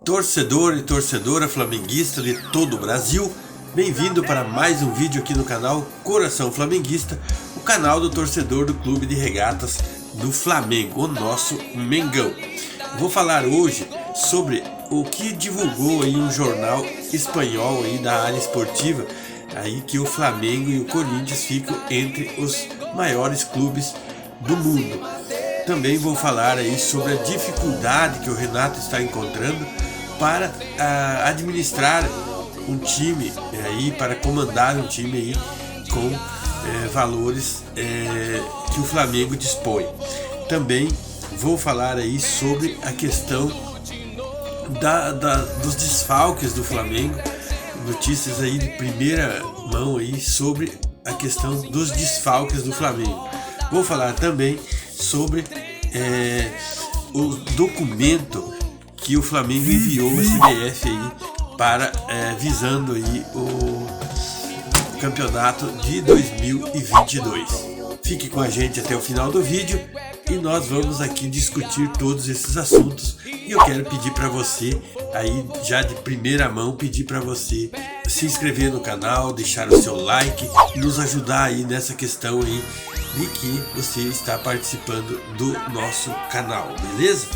Torcedor e torcedora flamenguista de todo o Brasil, bem-vindo para mais um vídeo aqui no canal Coração Flamenguista, o canal do torcedor do Clube de Regatas do Flamengo, o nosso Mengão. Vou falar hoje sobre o que divulgou aí um jornal espanhol aí da área esportiva, aí que o Flamengo e o Corinthians ficam entre os maiores clubes do mundo. Também vou falar aí sobre a dificuldade que o Renato está encontrando para administrar um time aí, para comandar um time aí com valores que o Flamengo dispõe. Também vou falar aí sobre a questão dos desfalques do Flamengo, notícias aí de primeira mão aí sobre a questão dos desfalques do Flamengo. Vou falar também sobre o documento que o Flamengo enviou à CBF aí para visando aí o campeonato de 2022. Fique com a gente até o final do vídeo e nós vamos aqui discutir todos esses assuntos. E eu quero pedir para você aí, já de primeira mão, pedir para você se inscrever no canal, deixar o seu like e nos ajudar aí nessa questão aí de que você está participando do nosso canal, beleza?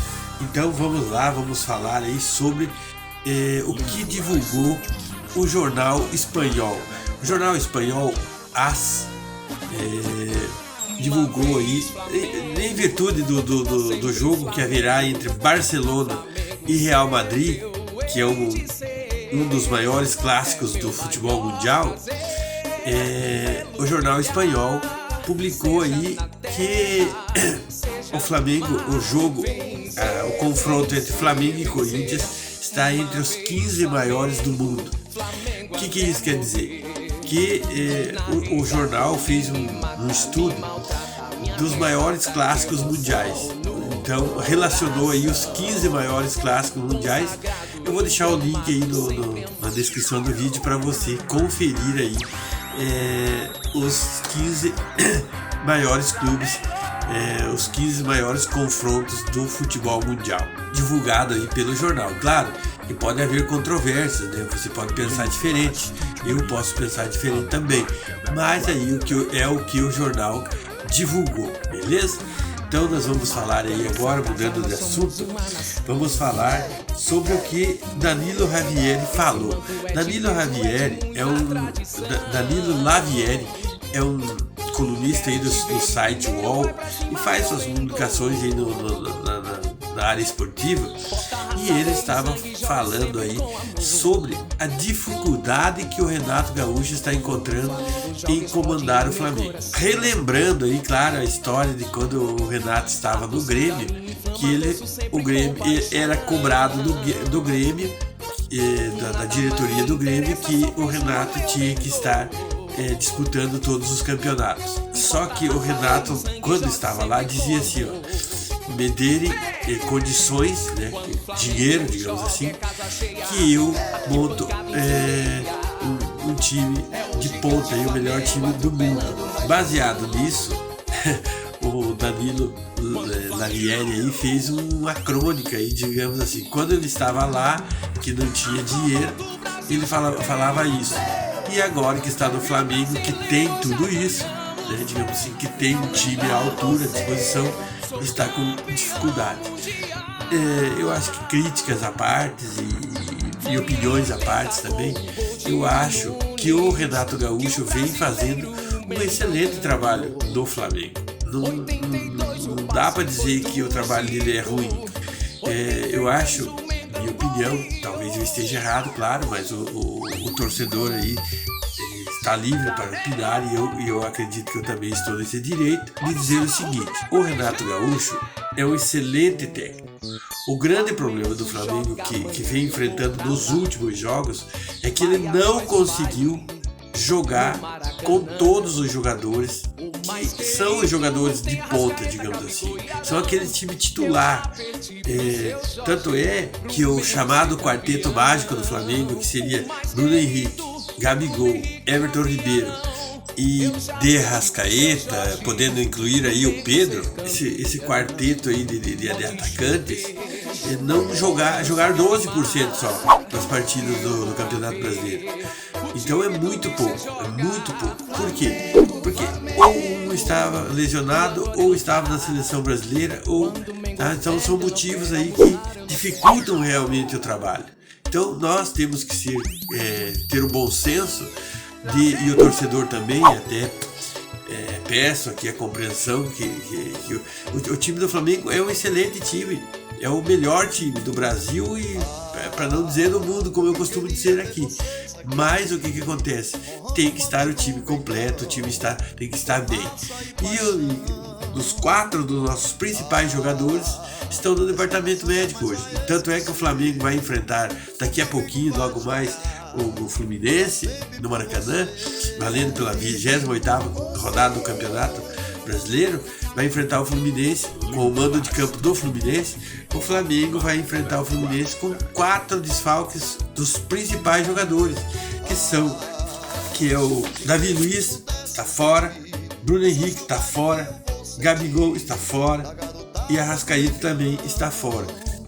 Então vamos lá, vamos falar aí sobre o que divulgou o jornal espanhol. O jornal espanhol AS divulgou aí, em virtude do jogo que haverá entre Barcelona e Real Madrid, que é um dos maiores clássicos do futebol mundial, o jornal espanhol publicou aí que o Flamengo, o confronto entre Flamengo e Corinthians está entre os 15 maiores do mundo. O que isso quer dizer? Que o jornal fez um estudo dos maiores clássicos mundiais. Então relacionou aí os 15 maiores clássicos mundiais. Eu vou deixar o link aí na descrição do vídeo para você conferir aí os 15 maiores clubes, os 15 maiores confrontos do futebol mundial, divulgado aí pelo jornal. Claro que pode haver controvérsias, né? Você pode pensar diferente, eu posso pensar diferente também, mas aí o que o jornal divulgou, beleza? Então nós vamos falar aí agora, mudando de assunto, vamos falar sobre o que Danilo Lavieri falou. Danilo Lavieri é um colunista aí do site UOL e faz suas publicações aí na área esportiva, e ele estava falando aí sobre a dificuldade que o Renato Gaúcho está encontrando em comandar o Flamengo. Relembrando aí, claro, a história de quando o Renato estava no Grêmio, que o Grêmio era cobrado do Grêmio, da diretoria do Grêmio, que o Renato tinha que estar disputando todos os campeonatos. Só que o Renato, quando estava lá, dizia assim, me derem condições, né, dinheiro, digamos assim, que eu monto um time de ponta, o melhor time do mundo. Baseado nisso, o Danilo Lavieri aí fez uma crônica aí, digamos assim, quando ele estava lá, que não tinha dinheiro, ele falava isso. E agora que está no Flamengo, que tem tudo isso, né, digamos assim, que tem um time à altura, à disposição, está com dificuldade. Eu acho que críticas à parte e opiniões à parte também, eu acho que o Renato Gaúcho vem fazendo um excelente trabalho no Flamengo. Não dá para dizer que o trabalho dele é ruim. Eu acho, minha opinião, talvez eu esteja errado, claro, mas o torcedor aí está livre para opinar, e eu acredito que eu também estou nesse direito de dizer o seguinte: o Renato Gaúcho é um excelente técnico. O grande problema do Flamengo que vem enfrentando nos últimos jogos é que ele não conseguiu jogar com todos os jogadores que são os jogadores de ponta, digamos assim, são aquele time titular. Tanto é que o chamado quarteto mágico do Flamengo, que seria Bruno Henrique, Gabigol, Everton Ribeiro e De Arrascaeta, podendo incluir aí o Pedro, esse quarteto aí de atacantes, não jogar 12% só das partidas do Campeonato Brasileiro. Então é muito pouco. Por quê? Porque ou um estava lesionado, ou estava na seleção brasileira, então são motivos aí que dificultam realmente o trabalho. Então nós temos que ter o bom senso e o torcedor também, até peço aqui a compreensão que o time do Flamengo é um excelente time, é o melhor time do Brasil e, para não dizer do mundo, como eu costumo dizer aqui. Mas o que acontece? Tem que estar o time completo, o time tem que estar bem. E os 4 dos nossos principais jogadores estão no departamento médico hoje. Tanto é que o Flamengo vai enfrentar daqui a pouquinho, logo mais, o Fluminense no Maracanã, valendo pela 28ª rodada do Campeonato Brasileiro. Vai enfrentar o Fluminense com o mando de campo do Fluminense. O Flamengo vai enfrentar o Fluminense com 4 desfalques dos principais jogadores, que é o Davi Luiz, está fora, Bruno Henrique está fora, Gabigol está fora e Arrascaeta também está fora.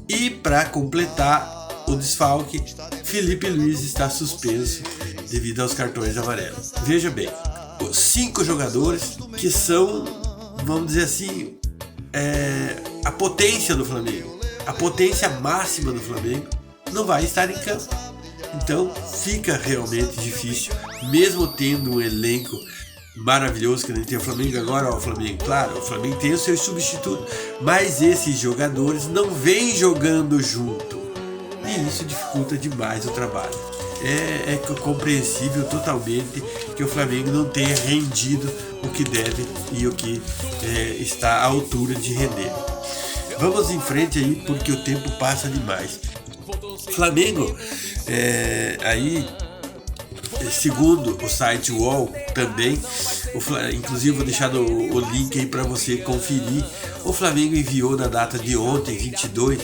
E para completar o desfalque, Felipe Luiz está suspenso devido aos cartões amarelos. Veja bem, os 5 jogadores que são, vamos dizer assim, a potência do Flamengo, a potência máxima do Flamengo, não vai estar em campo. Então fica realmente difícil, mesmo tendo um elenco maravilhoso que nem tem o Flamengo agora. O Flamengo, claro, o Flamengo tem o seu substituto, mas esses jogadores não vêm jogando junto e isso dificulta demais o trabalho. É compreensível totalmente que o Flamengo não tenha rendido o que deve e o que está à altura de render. Vamos em frente aí, porque o tempo passa demais. Flamengo, aí, segundo o site UOL também, inclusive vou deixar o link aí para você conferir. O Flamengo enviou na data de ontem, 22.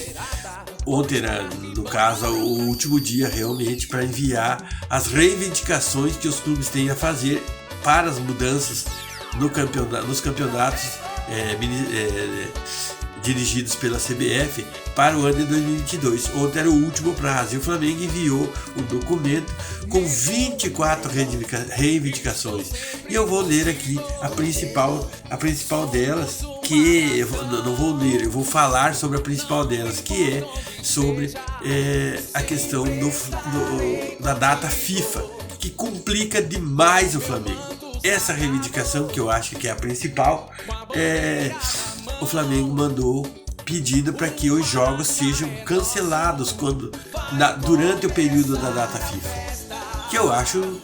Ontem era, no caso, o último dia realmente para enviar as reivindicações que os clubes têm a fazer para as mudanças nos campeonatos dirigidos pela CBF para o ano de 2022. Ontem era o último prazo e o Flamengo enviou um documento com 24 reivindicações. E eu vou ler aqui a principal delas, que não vou ler, eu vou falar sobre a principal delas, que é sobre a questão da data FIFA, que complica demais o Flamengo. Essa reivindicação, que eu acho que é a principal, o Flamengo mandou pedindo para que os jogos sejam cancelados durante o período da data FIFA, que eu acho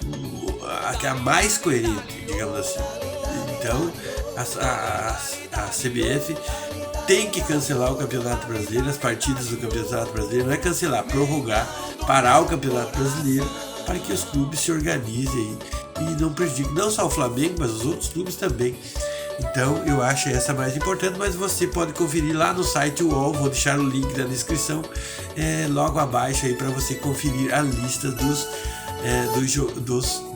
a mais coerente, digamos assim. Então a CBF tem que cancelar o Campeonato Brasileiro, as partidas do Campeonato Brasileiro, não é cancelar, prorrogar, parar o Campeonato Brasileiro, para que os clubes se organizem e não prejudiquem não só o Flamengo, mas os outros clubes também. Então eu acho essa mais importante, mas você pode conferir lá no site UOL, vou deixar o link na descrição logo abaixo aí para você conferir a lista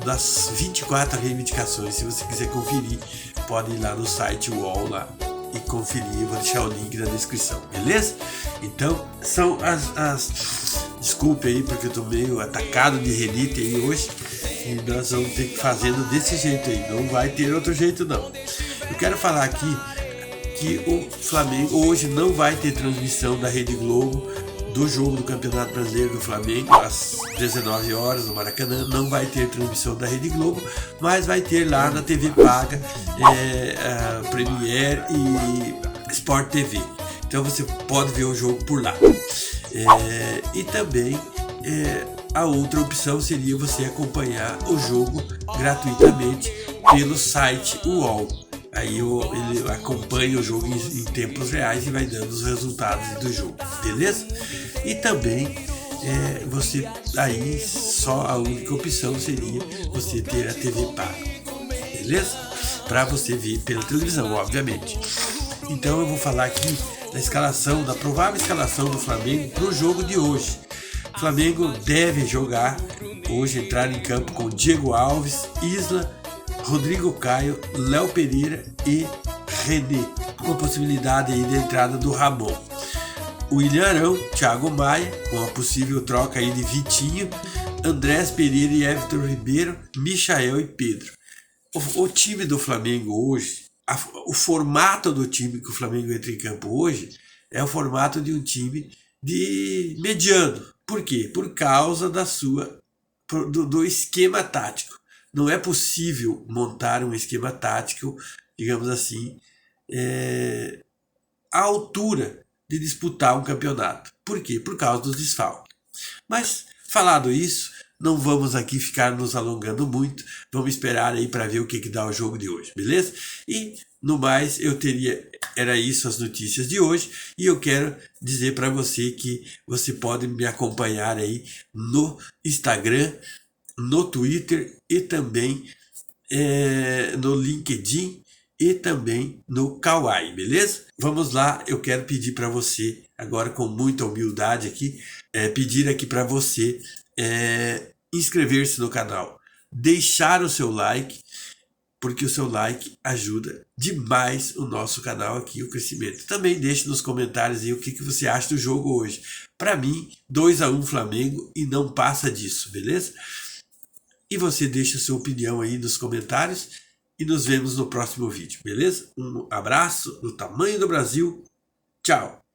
das 24 reivindicações. Se você quiser conferir, pode ir lá no site UOL lá e conferir, eu vou deixar o link na descrição, beleza? Então são desculpe aí porque eu tô meio atacado de rinite aí hoje e nós vamos ter que fazendo desse jeito aí, não vai ter outro jeito não. Eu quero falar aqui que o Flamengo hoje não vai ter transmissão da Rede Globo do jogo do Campeonato Brasileiro do Flamengo às 19 horas no Maracanã. Não vai ter transmissão da Rede Globo, mas vai ter lá na TV paga, a Premiere e Sport TV. Então você pode ver o jogo por lá. E também a outra opção seria você acompanhar o jogo gratuitamente pelo site UOL. Aí ele acompanha o jogo em tempos reais e vai dando os resultados do jogo, beleza? E também você aí só a única opção seria você ter a TV paga, beleza? Para você ver pela televisão, obviamente. Então eu vou falar aqui da provável escalação do Flamengo para o jogo de hoje. O Flamengo deve jogar hoje, entrar em campo com Diego Alves, Isla, Rodrigo Caio, Léo Pereira e René, com a possibilidade aí da entrada do Ramon. William Arão, Thiago Maia, com a possível troca aí de Vitinho, Andrés Pereira e Everton Ribeiro, Michael e Pedro. O time do Flamengo hoje, o formato do time que o Flamengo entra em campo hoje é o formato de um time de mediano. Por quê? Por causa do esquema tático. Não é possível montar um esquema tático, digamos assim, à altura de disputar um campeonato. Por quê? Por causa dos desfalques. Mas, falado isso, não vamos aqui ficar nos alongando muito. Vamos esperar aí para ver o que dá o jogo de hoje, beleza? E, no mais, era isso as notícias de hoje. E eu quero dizer para você que você pode me acompanhar aí no Instagram, no Twitter e também no LinkedIn e também no Kawaii, beleza? Vamos lá, eu quero pedir para você, agora com muita humildade aqui, pedir aqui para você inscrever-se no canal, deixar o seu like, porque o seu like ajuda demais o nosso canal aqui, o crescimento. Também deixe nos comentários aí o que você acha do jogo hoje. Para mim, 2-1 Flamengo e não passa disso, beleza? E você deixa a sua opinião aí nos comentários e nos vemos no próximo vídeo, beleza? Um abraço do tamanho do Brasil. Tchau!